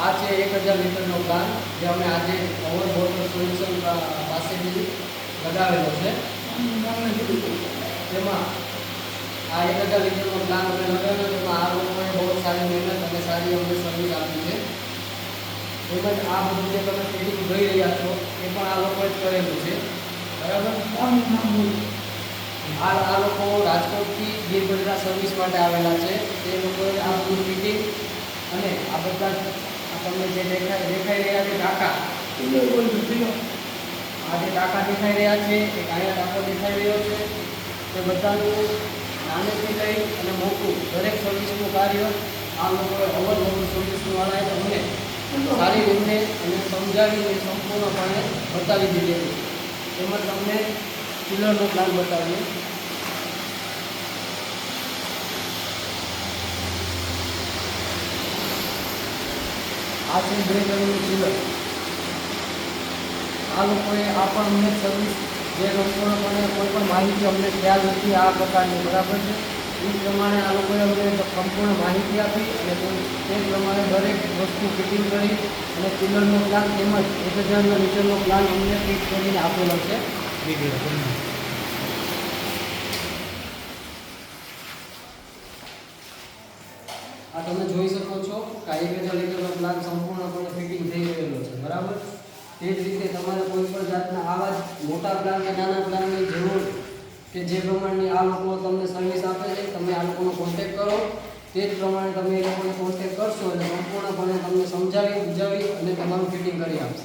આ છે 1000 લીટરનો પ્લાન જે અમે આજે ઓવર વોટર સોલ્યુશન પાસેથી લગાવેલો છે. તેમાં આ 1000 લીટરનો પ્લાન અમે લગાવેલો, તેમાં આ લોકોએ બહુ સારી મહેનત અને સારી અમને સર્વિસ આપી છે. તેમજ આ બધું જે તમે ફિટિંગ જોઈ રહ્યા છો એ પણ આ લોકોએ જ કરેલું છે. બરાબર. આ લોકો રાજકોટથી ગીરગઢડા સર્વિસ માટે આવેલા છે. તે લોકોએ આ બધું ફિટિંગ અને આ બધા તમને જે દેખાઈ રહ્યા છે ટાંકા, આ જે ટાંકા દેખાઈ રહ્યા છે, એક અહીંયા ટાંકો દેખાઈ રહ્યો છે, તે બધાનું નાનેથી લઈ અને મોટું દરેક સર્વિસનું કાર્ય આ લોકોએ ઓવર સર્વિસનું વાળાએ તમને સારી રીતે અને સમજાવીને સંપૂર્ણપણે બતાવી દીધેલું. તેમાં તમને ચિલરનો પ્લાન બતાવીએ. આ છે 2 ગણીનું ચિલર. આ લોકોએ આ પણ અમને સર્વિસ જે સંપૂર્ણપણે કોઈ પણ માહિતી અમને ખ્યાલ નથી આ પ્રકારની, બરાબર છે. એ પ્રમાણે આ લોકોએ અમને સંપૂર્ણ માહિતી આપી અને તે પ્રમાણે દરેક વસ્તુ ફિટિંગ કરી અને ચિલરનો પ્લાન તેમજ 1000 લીટરનો પ્લાન અમને ફિટ કરીને આપેલો છે. આ તમે જોઈ શકો છો કે 1000 લીટરનો પ્લાન સંપૂર્ણપણે ફિટિંગ થઈ ગયેલો છે, બરાબર. તે જ રીતે તમારે કોઈ પણ જાતના આવા જ મોટા પ્લાન કે નાના પ્લાનની જરૂર કે જે પ્રમાણની આ લોકો તમને સર્વિસ આપે છે, તમે આ લોકોનો કોન્ટેક્ટ કરો. તે જ પ્રમાણે તમે એ લોકોને કોન્ટેક્ટ કરશો એટલે સંપૂર્ણપણે તમને સમજાવી બુજાવી અને તમારું ફિટિંગ કરી આપશે.